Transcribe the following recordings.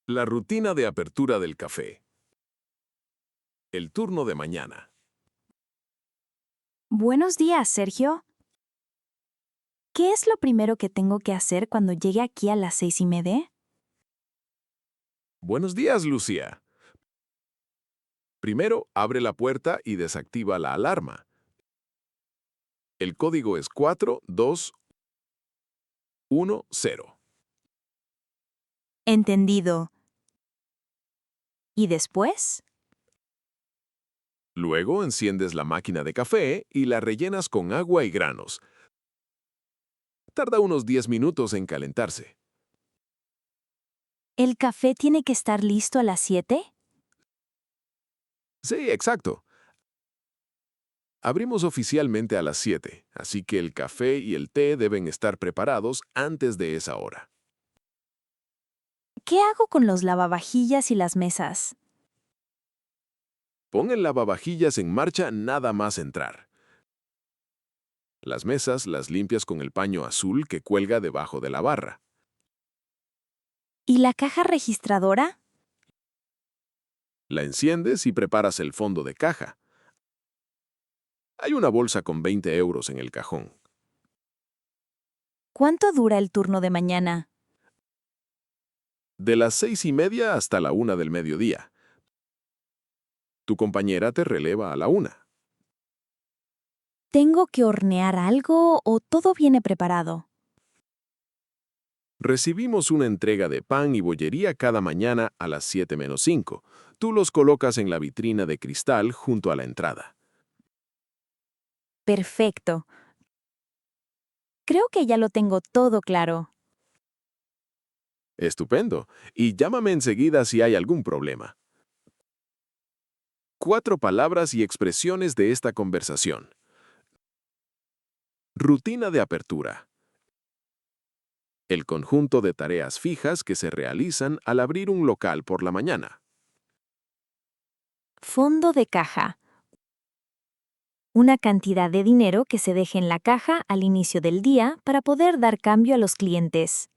La rutina de apertura del café. El turno de mañana. Buenos días, Sergio. ¿Qué es lo primero que tengo que hacer cuando llegue aquí a las 6:30? Buenos días, Lucía. Primero, abre la puerta y desactiva la alarma. El código es 4210. Entendido. ¿Y después? Luego enciendes la máquina de café y la rellenas con agua y granos. Tarda unos 10 minutos en calentarse. ¿El café tiene que estar listo a las 7? Sí, exacto. Abrimos oficialmente a las 7, así que el café y el té deben estar preparados antes de esa hora. ¿Qué hago con los lavavajillas y las mesas? Pon el lavavajillas en marcha nada más entrar. Las mesas las limpias con el paño azul que cuelga debajo de la barra. ¿Y la caja registradora? La enciendes y preparas el fondo de caja. Hay una bolsa con 20 euros en el cajón. ¿Cuánto dura el turno de mañana? De las 6:30 hasta la 1 del mediodía. Tu compañera te releva a la 1. ¿Tengo que hornear algo o todo viene preparado? Recibimos una entrega de pan y bollería cada mañana a las 7:05. Tú los colocas en la vitrina de cristal junto a la entrada. Perfecto. Creo que ya lo tengo todo claro. Estupendo. Y llámame enseguida si hay algún problema. 4 palabras y expresiones de esta conversación. Rutina de apertura. El conjunto de tareas fijas que se realizan al abrir un local por la mañana. Fondo de caja. Una cantidad de dinero que se deje en la caja al inicio del día para poder dar cambio a los clientes.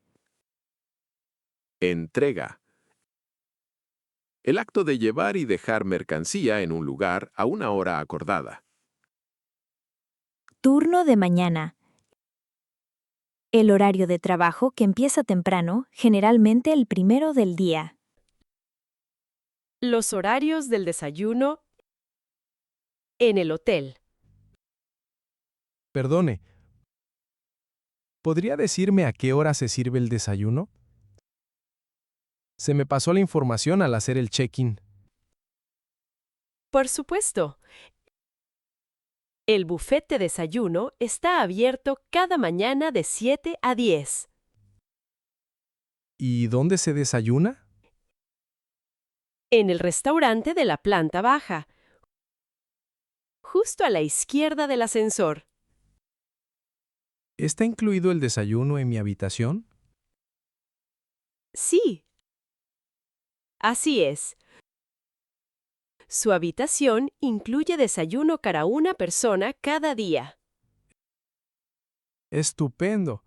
Entrega. El acto de llevar y dejar mercancía en un lugar a una hora acordada. Turno de mañana. El horario de trabajo que empieza temprano, generalmente el primero del día. Los horarios del desayuno en el hotel. Perdone, ¿podría decirme a qué hora se sirve el desayuno? Se me pasó la información al hacer el check-in. Por supuesto. El buffet de desayuno está abierto cada mañana de 7 a 10. ¿Y dónde se desayuna? En el restaurante de la planta baja, justo a la izquierda del ascensor. ¿Está incluido el desayuno en mi habitación? Sí, así es. Su habitación incluye desayuno para una persona cada día. Estupendo.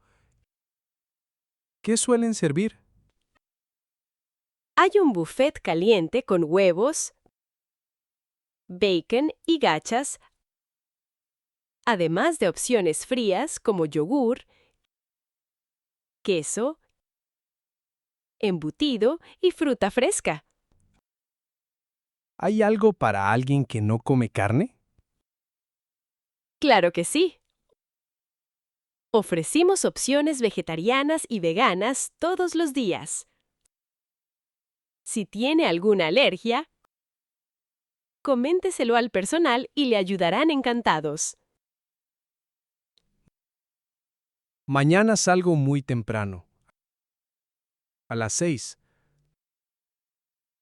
¿Qué suelen servir? Hay un buffet caliente con huevos, bacon y gachas, además de opciones frías como yogur, queso, embutido y fruta fresca. ¿Hay algo para alguien que no come carne? Claro que sí. Ofrecimos opciones vegetarianas y veganas todos los días. Si tiene alguna alergia, coménteselo al personal y le ayudarán encantados. Mañana salgo muy temprano. A las 6.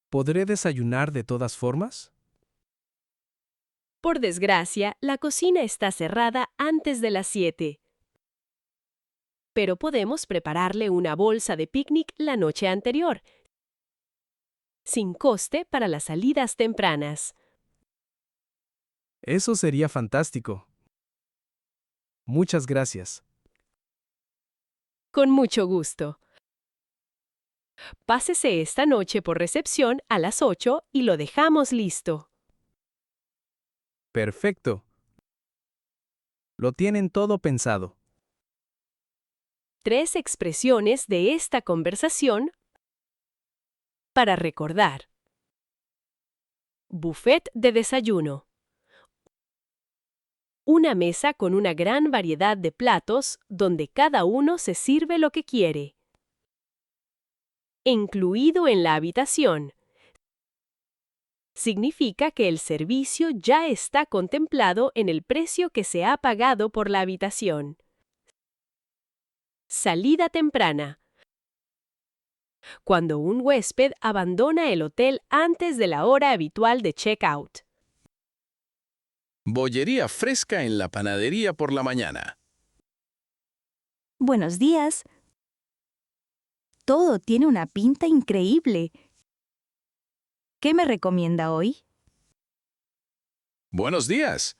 ¿Podré desayunar de todas formas? Por desgracia, la cocina está cerrada antes de las 7. Pero podemos prepararle una bolsa de picnic la noche anterior, sin coste para las salidas tempranas. Eso sería fantástico. Muchas gracias. Con mucho gusto. Pásese esta noche por recepción a las 8 y lo dejamos listo. Perfecto. Lo tienen todo pensado. 3 expresiones de esta conversación para recordar. Buffet de desayuno. Una mesa con una gran variedad de platos donde cada uno se sirve lo que quiere. Incluido en la habitación. Significa que el servicio ya está contemplado en el precio que se ha pagado por la habitación. Salida temprana. Cuando un huésped abandona el hotel antes de la hora habitual de check-out. Bollería fresca en la panadería por la mañana. Buenos días. Todo tiene una pinta increíble. ¿Qué me recomienda hoy? Buenos días.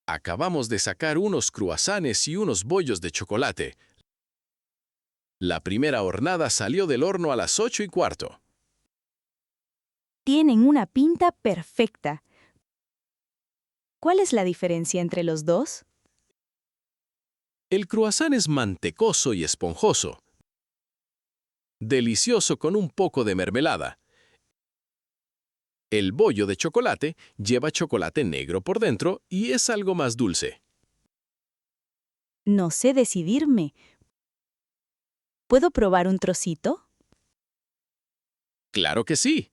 Acabamos de sacar unos cruasanes y unos bollos de chocolate. La primera hornada salió del horno a las 8:15. Tienen una pinta perfecta. ¿Cuál es la diferencia entre los dos? El cruasán es mantecoso y esponjoso. Delicioso con un poco de mermelada. El bollo de chocolate lleva chocolate negro por dentro y es algo más dulce. No sé decidirme. ¿Puedo probar un trocito? ¡Claro que sí!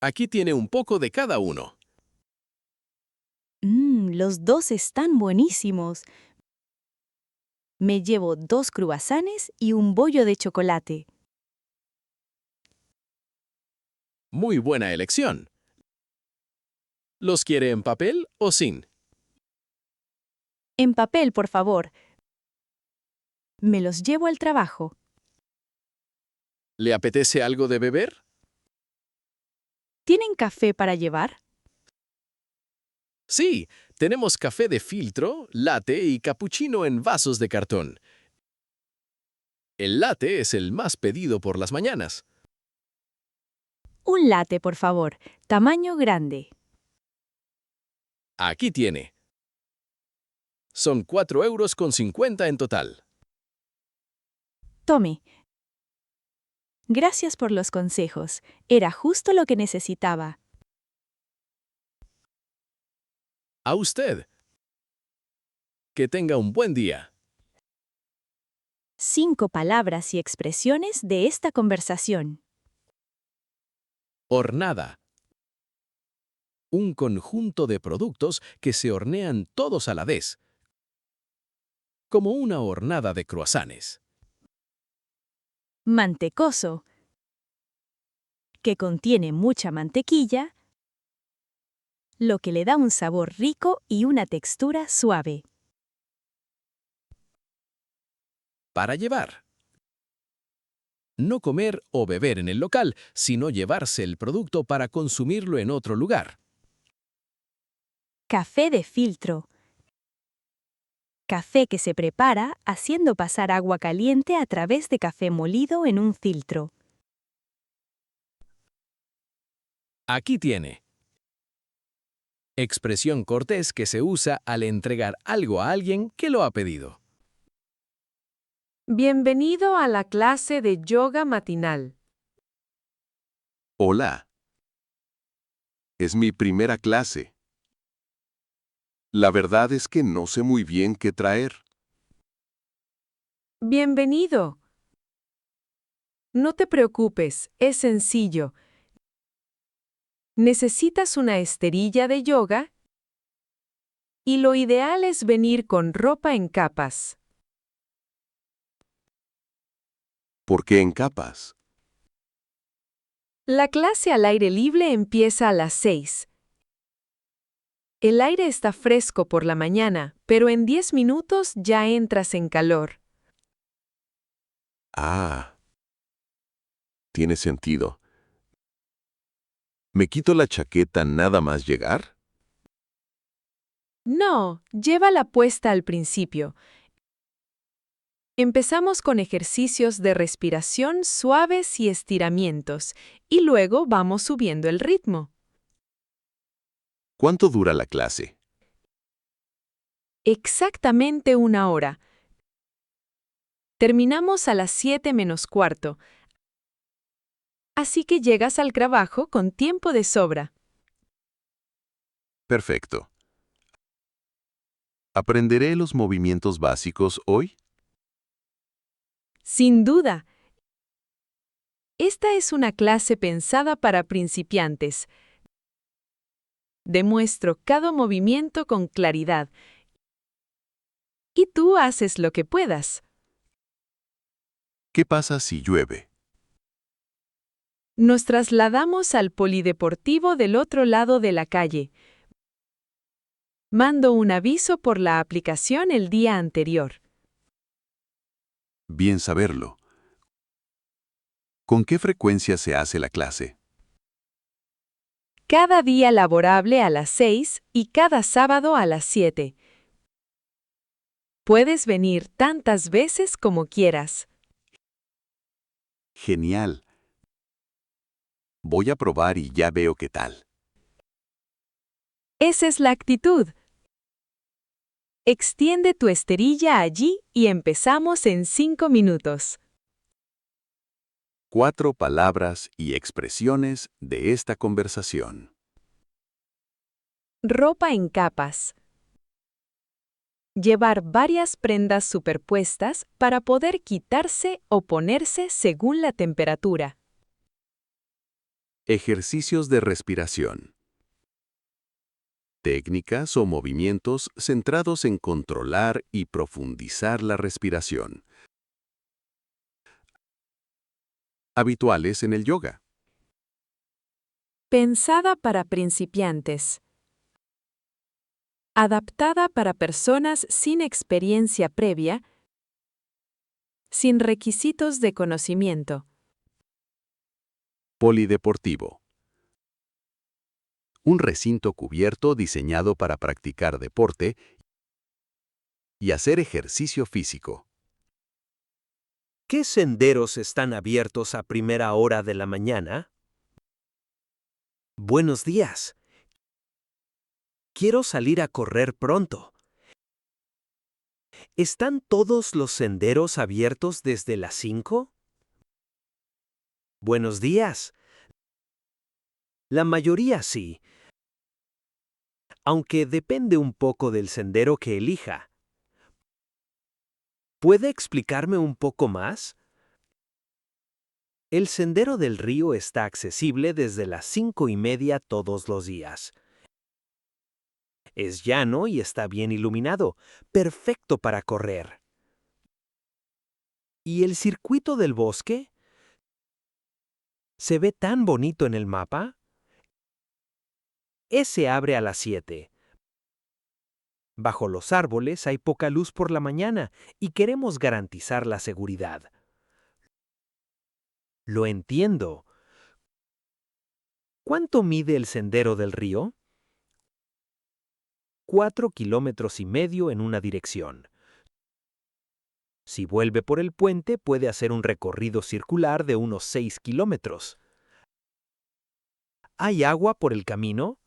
Aquí tiene un poco de cada uno. Los dos están buenísimos. Me llevo 2 cruasanes y un bollo de chocolate. Muy buena elección. ¿Los quiere en papel o sin? En papel, por favor. Me los llevo al trabajo. ¿Le apetece algo de beber? ¿Tienen café para llevar? Sí, tenemos café de filtro, latte y cappuccino en vasos de cartón. El latte es el más pedido por las mañanas. Un latte, por favor. Tamaño grande. Aquí tiene. Son 4,50 € en total. Tome. Gracias por los consejos. Era justo lo que necesitaba. A usted. Que tenga un buen día. 5 palabras y expresiones de esta conversación. Hornada. Un conjunto de productos que se hornean todos a la vez, como una hornada de croissants. Mantecoso, que contiene mucha mantequilla, lo que le da un sabor rico y una textura suave. Para llevar. No comer o beber en el local, sino llevarse el producto para consumirlo en otro lugar. Café de filtro. Café que se prepara haciendo pasar agua caliente a través de café molido en un filtro. Aquí tiene. Expresión cortés que se usa al entregar algo a alguien que lo ha pedido. Bienvenido a la clase de yoga matinal. Hola. Es mi primera clase. La verdad es que no sé muy bien qué traer. Bienvenido. No te preocupes, es sencillo. Necesitas una esterilla de yoga y lo ideal es venir con ropa en capas. ¿Por qué en capas? La clase al aire libre empieza a las 6. El aire está fresco por la mañana, pero en 10 minutos ya entras en calor. Ah. Tiene sentido. ¿Me quito la chaqueta nada más llegar? No, llévala puesta al principio. Empezamos con ejercicios de respiración suaves y estiramientos, y luego vamos subiendo el ritmo. ¿Cuánto dura la clase? Exactamente 1 hora. Terminamos a las 7:45, así que llegas al trabajo con tiempo de sobra. Perfecto. ¿Aprenderé los movimientos básicos hoy? Sin duda. Esta es una clase pensada para principiantes. Demuestro cada movimiento con claridad. Y tú haces lo que puedas. ¿Qué pasa si llueve? Nos trasladamos al polideportivo del otro lado de la calle. Mando un aviso por la aplicación el día anterior. Bien saberlo. ¿Con qué frecuencia se hace la clase? Cada día laborable a las 6 y cada sábado a las 7. Puedes venir tantas veces como quieras. Genial. Voy a probar y ya veo qué tal. Esa es la actitud. Extiende tu esterilla allí y empezamos en 5 minutos. 4 palabras y expresiones de esta conversación. Ropa en capas. Llevar varias prendas superpuestas para poder quitarse o ponerse según la temperatura. Ejercicios de respiración. Técnicas o movimientos centrados en controlar y profundizar la respiración. Habituales en el yoga. Pensada para principiantes. Adaptada para personas sin experiencia previa, sin requisitos de conocimiento. Polideportivo. Un recinto cubierto diseñado para practicar deporte y hacer ejercicio físico. ¿Qué senderos están abiertos a primera hora de la mañana? Buenos días. Quiero salir a correr pronto. ¿Están todos los senderos abiertos desde las 5? Buenos días. La mayoría sí, aunque depende un poco del sendero que elija. ¿Puede explicarme un poco más? El sendero del río está accesible desde las 5:30 todos los días. Es llano y está bien iluminado, perfecto para correr. ¿Y el circuito del bosque? ¿Se ve tan bonito en el mapa? Ese abre a las 7. Bajo los árboles hay poca luz por la mañana y queremos garantizar la seguridad. Lo entiendo. ¿Cuánto mide el sendero del río? 4,5 kilómetros en una dirección. Si vuelve por el puente, puede hacer un recorrido circular de unos 6 kilómetros. ¿Hay agua por el camino?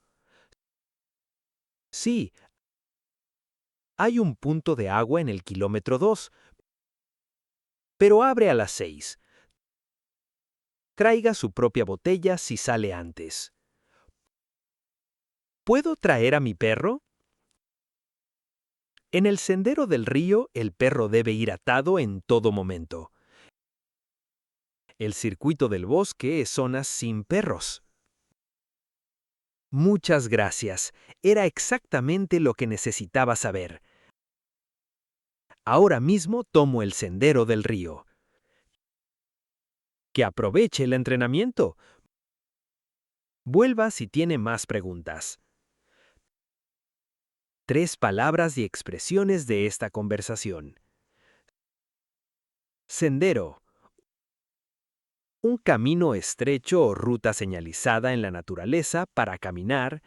Sí. Hay un punto de agua en el kilómetro 2, pero abre a las 6. Traiga su propia botella si sale antes. ¿Puedo traer a mi perro? En el sendero del río, el perro debe ir atado en todo momento. El circuito del bosque es zonas sin perros. Muchas gracias. Era exactamente lo que necesitaba saber. Ahora mismo tomo el sendero del río. Que aproveche el entrenamiento. Vuelva si tiene más preguntas. 3 palabras y expresiones de esta conversación. Sendero. Un camino estrecho o ruta señalizada en la naturaleza para caminar,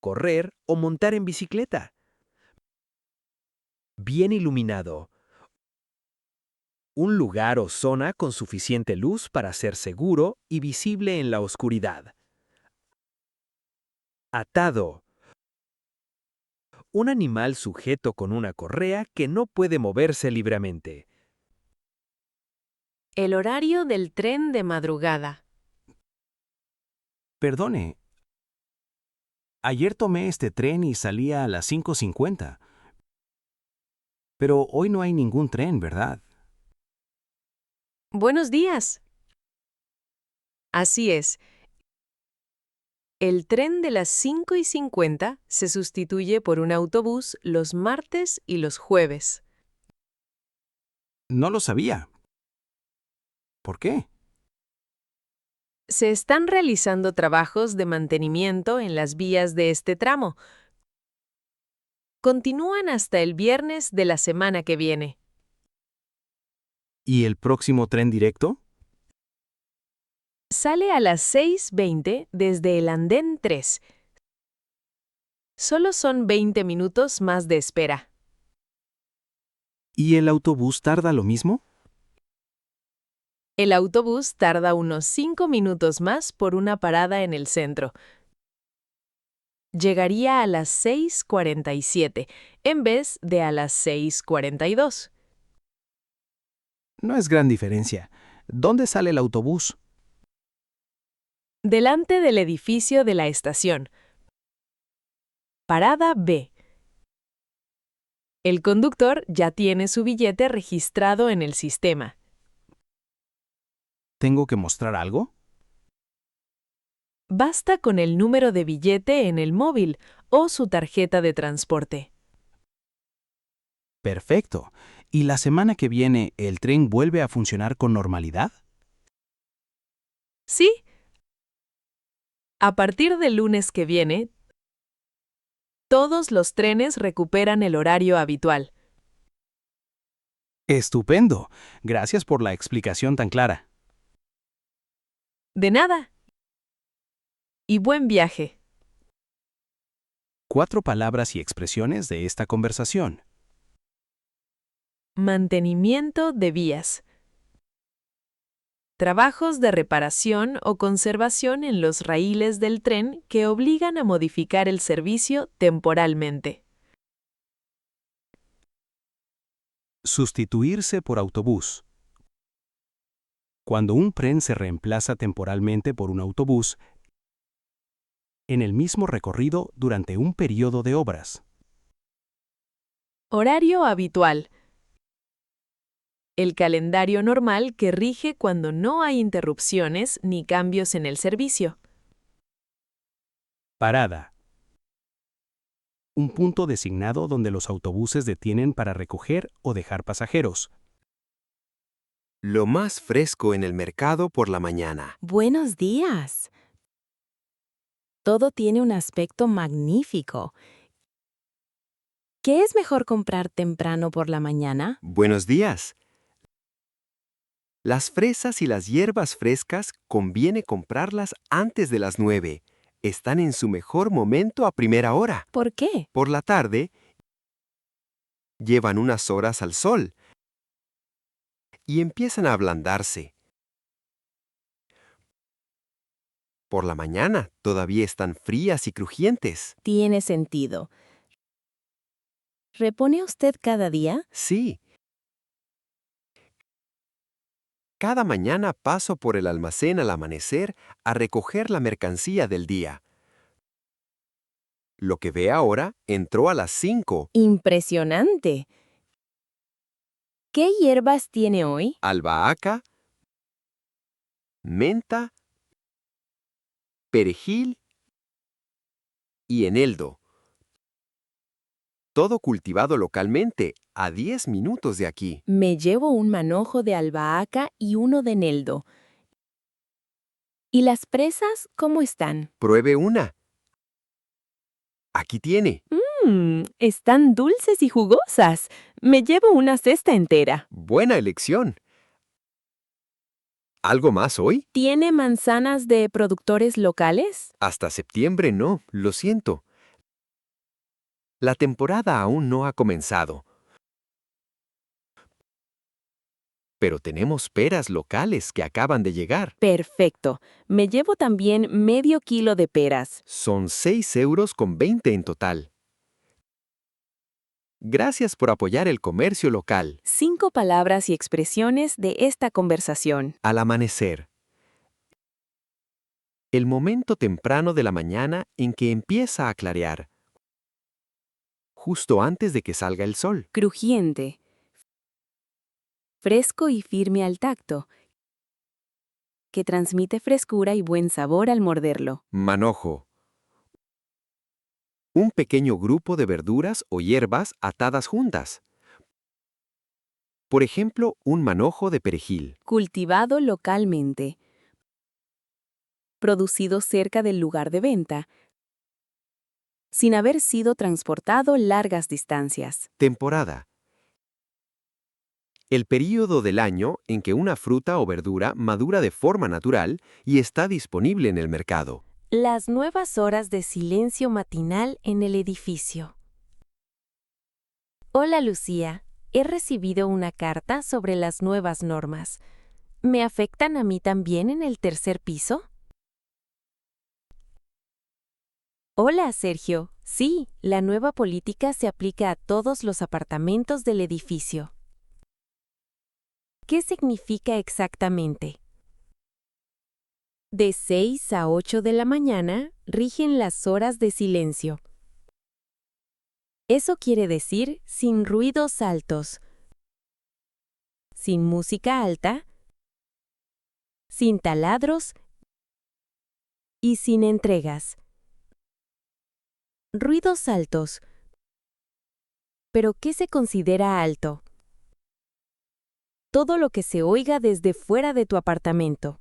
correr o montar en bicicleta. Bien iluminado. Un lugar o zona con suficiente luz para ser seguro y visible en la oscuridad. Atado. Un animal sujeto con una correa que no puede moverse libremente. El horario del tren de madrugada. Perdone. Ayer tomé este tren y salía a las 5:50. Pero hoy no hay ningún tren, ¿verdad? Buenos días. Así es. El tren de las 5:50 se sustituye por un autobús los martes y los jueves. No lo sabía. ¿Por qué? Se están realizando trabajos de mantenimiento en las vías de este tramo. Continúan hasta el viernes de la semana que viene. ¿Y el próximo tren directo? Sale a las 6:20 desde el andén 3. Solo son 20 minutos más de espera. ¿Y el autobús tarda lo mismo? El autobús tarda unos 5 minutos más por una parada en el centro. Llegaría a las 6:47 en vez de a las 6:42. No es gran diferencia. ¿Dónde sale el autobús? Delante del edificio de la estación. Parada B. El conductor ya tiene su billete registrado en el sistema. ¿Tengo que mostrar algo? Basta con el número de billete en el móvil o su tarjeta de transporte. Perfecto. ¿Y la semana que viene el tren vuelve a funcionar con normalidad? ¿Sí? A partir del lunes que viene, todos los trenes recuperan el horario habitual. Estupendo. Gracias por la explicación tan clara. De nada. Y buen viaje. 4 palabras y expresiones de esta conversación. Mantenimiento de vías. Trabajos de reparación o conservación en los raíles del tren que obligan a modificar el servicio temporalmente. Sustituirse por autobús. Cuando un tren se reemplaza temporalmente por un autobús en el mismo recorrido durante un periodo de obras. Horario habitual. El calendario normal que rige cuando no hay interrupciones ni cambios en el servicio. Parada. Un punto designado donde los autobuses detienen para recoger o dejar pasajeros. Lo más fresco en el mercado por la mañana. Buenos días. Todo tiene un aspecto magnífico. ¿Qué es mejor comprar temprano por la mañana? Buenos días. Las fresas y las hierbas frescas conviene comprarlas antes de las 9. Están en su mejor momento a primera hora. ¿Por qué? Por la tarde, llevan unas horas al sol y empiezan a ablandarse. Por la mañana todavía están frías y crujientes. Tiene sentido. ¿Repone usted cada día? Sí. Cada mañana paso por el almacén al amanecer a recoger la mercancía del día. Lo que ve ahora entró a las 5. Impresionante. ¿Qué hierbas tiene hoy? Albahaca, menta, perejil y eneldo. Todo cultivado localmente, a 10 minutos de aquí. Me llevo un manojo de albahaca y uno de eneldo. ¿Y las presas cómo están? Pruebe una. Aquí tiene. Están dulces y jugosas. Me llevo una cesta entera. Buena elección. ¿Algo más hoy? ¿Tiene manzanas de productores locales? Hasta septiembre no, lo siento. La temporada aún no ha comenzado. Pero tenemos peras locales que acaban de llegar. Perfecto. Me llevo también medio kilo de peras. Son 6,20 € en total. Gracias por apoyar el comercio local. 5 palabras y expresiones de esta conversación. Al amanecer. El momento temprano de la mañana en que empieza a clarear. Justo antes de que salga el sol. Crujiente. Fresco y firme al tacto, que transmite frescura y buen sabor al morderlo. Manojo. Un pequeño grupo de verduras o hierbas atadas juntas. Por ejemplo, un manojo de perejil. Cultivado localmente. Producido cerca del lugar de venta, sin haber sido transportado largas distancias. Temporada. El período del año en que una fruta o verdura madura de forma natural y está disponible en el mercado. Las nuevas horas de silencio matinal en el edificio. Hola, Lucía. He recibido una carta sobre las nuevas normas. ¿Me afectan a mí también en el tercer piso? Hola, Sergio. Sí, la nueva política se aplica a todos los apartamentos del edificio. ¿Qué significa exactamente? De 6 a 8 de la mañana rigen las horas de silencio. Eso quiere decir sin ruidos altos, sin música alta, sin taladros y sin entregas. Ruidos altos. ¿Pero qué se considera alto? Todo lo que se oiga desde fuera de tu apartamento.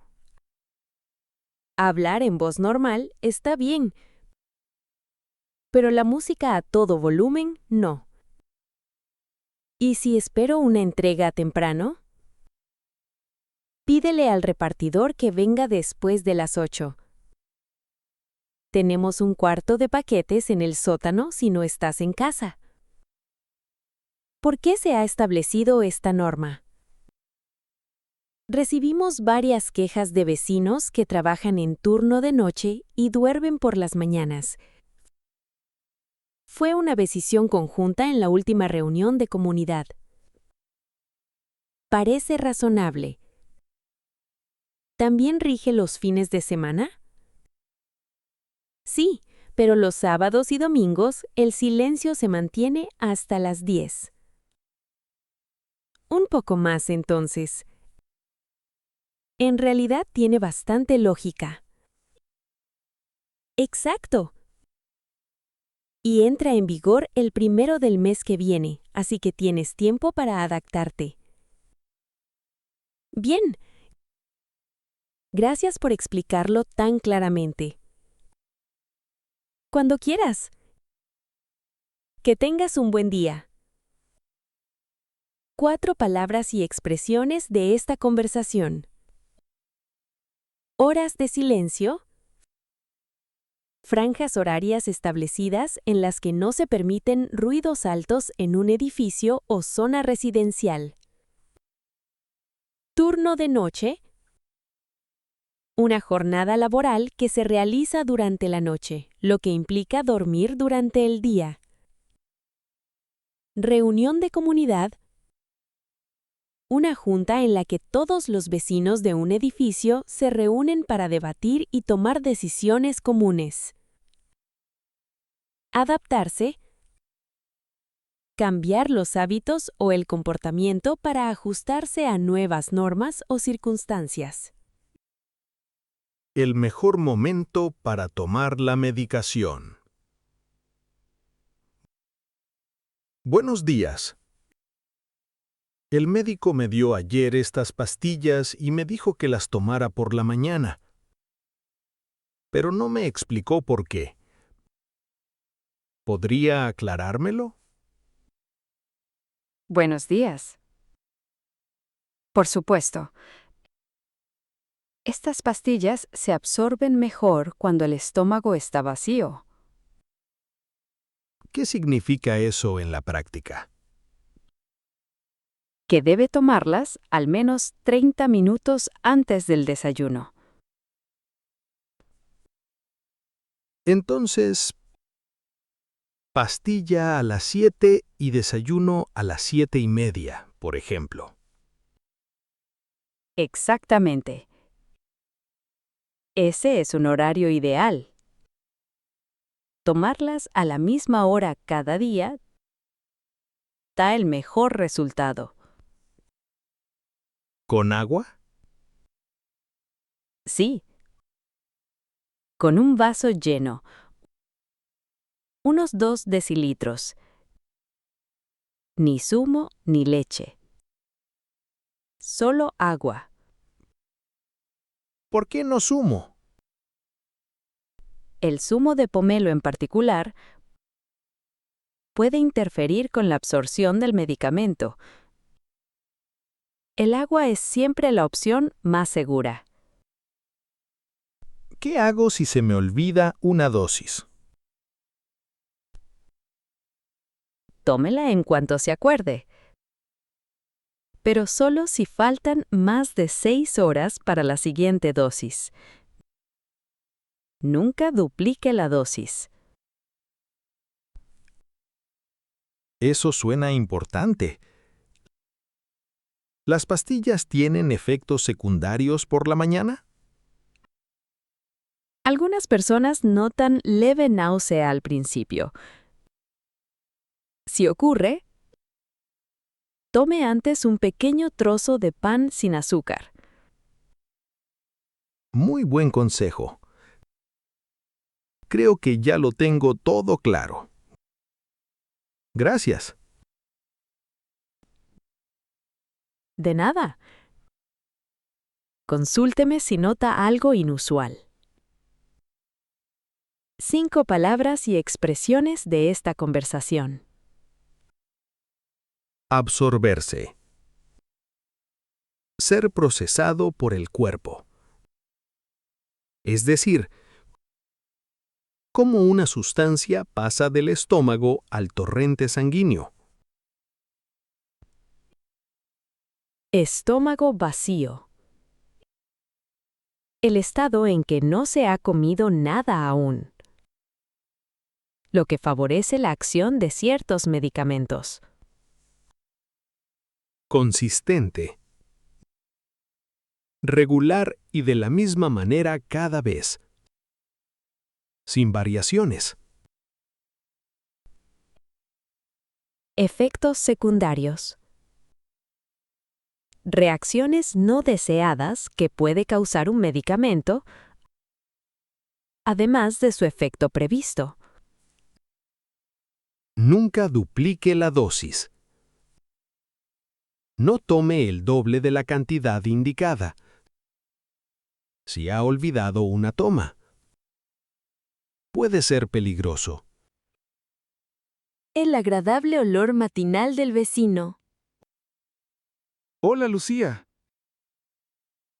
Hablar en voz normal está bien, pero la música a todo volumen, no. ¿Y si espero una entrega temprano? Pídele al repartidor que venga después de las 8. Tenemos un cuarto de paquetes en el sótano si no estás en casa. ¿Por qué se ha establecido esta norma? Recibimos varias quejas de vecinos que trabajan en turno de noche y duermen por las mañanas. Fue una decisión conjunta en la última reunión de comunidad. Parece razonable. ¿También rige los fines de semana? Sí, pero los sábados y domingos el silencio se mantiene hasta las 10. Un poco más entonces. En realidad tiene bastante lógica. Exacto. Y entra en vigor el 1 del mes que viene, así que tienes tiempo para adaptarte. Bien. Gracias por explicarlo tan claramente. Cuando quieras. Que tengas un buen día. 4 palabras y expresiones de esta conversación. Horas de silencio. Franjas horarias establecidas en las que no se permiten ruidos altos en un edificio o zona residencial. Turno de noche. Una jornada laboral que se realiza durante la noche, lo que implica dormir durante el día. Reunión de comunidad. Una junta en la que todos los vecinos de un edificio se reúnen para debatir y tomar decisiones comunes. Adaptarse. Cambiar los hábitos o el comportamiento para ajustarse a nuevas normas o circunstancias. El mejor momento para tomar la medicación. Buenos días. El médico me dio ayer estas pastillas y me dijo que las tomara por la mañana. Pero no me explicó por qué. ¿Podría aclarármelo? Buenos días. Por supuesto. Estas pastillas se absorben mejor cuando el estómago está vacío. ¿Qué significa eso en la práctica? que debe tomarlas al menos 30 minutos antes del desayuno. Entonces, pastilla a las 7 y desayuno a las 7:30, por ejemplo. Exactamente. Ese es un horario ideal. Tomarlas a la misma hora cada día da el mejor resultado. ¿Con agua? Sí. Con un vaso lleno, unos 2 decilitros. Ni zumo ni leche. Solo agua. ¿Por qué no zumo? El zumo de pomelo en particular puede interferir con la absorción del medicamento. El agua es siempre la opción más segura. ¿Qué hago si se me olvida una dosis? Tómela en cuanto se acuerde. Pero solo si faltan más de 6 horas para la siguiente dosis. Nunca duplique la dosis. Eso suena importante. ¿Las pastillas tienen efectos secundarios por la mañana? Algunas personas notan leve náusea al principio. Si ocurre, tome antes un pequeño trozo de pan sin azúcar. Muy buen consejo. Creo que ya lo tengo todo claro. Gracias. De nada. Consúlteme si nota algo inusual. 5 palabras y expresiones de esta conversación. Absorberse. Ser procesado por el cuerpo. Es decir, cómo una sustancia pasa del estómago al torrente sanguíneo. Estómago vacío. El estado en que no se ha comido nada aún, lo que favorece la acción de ciertos medicamentos. Consistente. Regular y de la misma manera cada vez. Sin variaciones. Efectos secundarios. Reacciones no deseadas que puede causar un medicamento, además de su efecto previsto. Nunca duplique la dosis. No tome el doble de la cantidad indicada. Si ha olvidado una toma, puede ser peligroso. El agradable olor matinal del vecino. Hola, Lucía.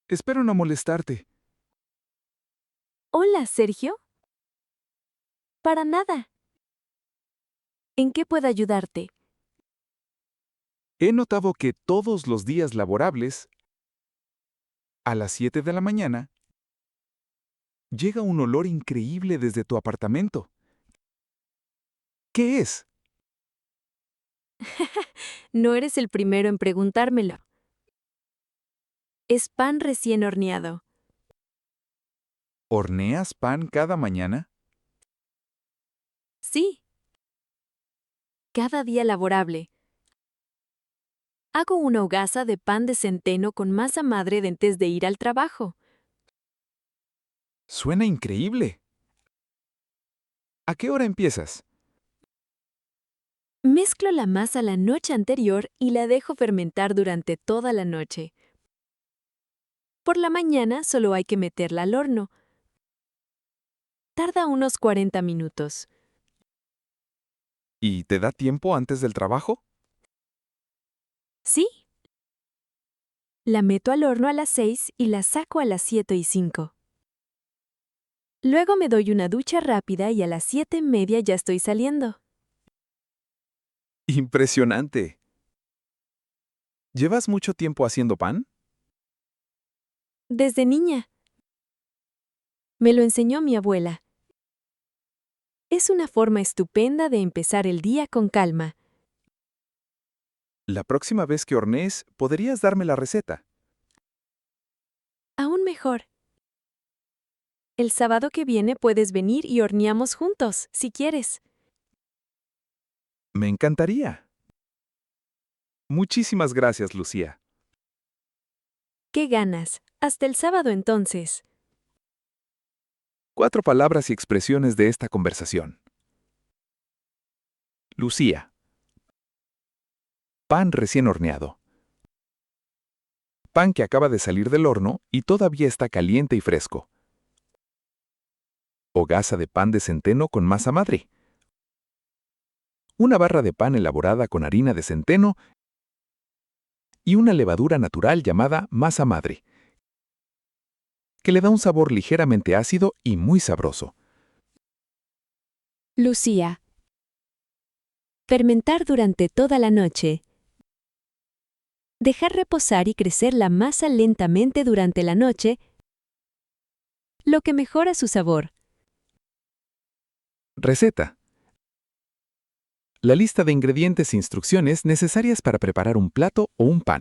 Espero no molestarte. Hola, Sergio. Para nada. ¿En qué puedo ayudarte? He notado que todos los días laborables, a las 7 de la mañana, llega un olor increíble desde tu apartamento. ¿Qué es? No eres el primero en preguntármelo. Es pan recién horneado. ¿Horneas pan cada mañana? Sí. Cada día laborable. Hago una hogaza de pan de centeno con masa madre antes de ir al trabajo. Suena increíble. ¿A qué hora empiezas? Mezclo la masa la noche anterior y la dejo fermentar durante toda la noche. Por la mañana solo hay que meterla al horno. Tarda unos 40 minutos. ¿Y te da tiempo antes del trabajo? Sí. La meto al horno a las 6 y la saco a las 7:05. Luego me doy una ducha rápida y a las 7:30 ya estoy saliendo. Impresionante. ¿Llevas mucho tiempo haciendo pan? Desde niña. Me lo enseñó mi abuela. Es una forma estupenda de empezar el día con calma. La próxima vez que hornees, ¿podrías darme la receta? Aún mejor. El sábado que viene puedes venir y horneamos juntos, si quieres. Me encantaría. Muchísimas gracias, Lucía. ¿Qué ganas? Hasta el sábado entonces. 4 palabras y expresiones de esta conversación. Lucía. Pan recién horneado. Pan que acaba de salir del horno y todavía está caliente y fresco. Hogaza de pan de centeno con masa madre. Una barra de pan elaborada con harina de centeno y una levadura natural llamada masa madre, que le da un sabor ligeramente ácido y muy sabroso. Lucía. Fermentar durante toda la noche. Dejar reposar y crecer la masa lentamente durante la noche, lo que mejora su sabor. Receta. La lista de ingredientes e instrucciones necesarias para preparar un plato o un pan.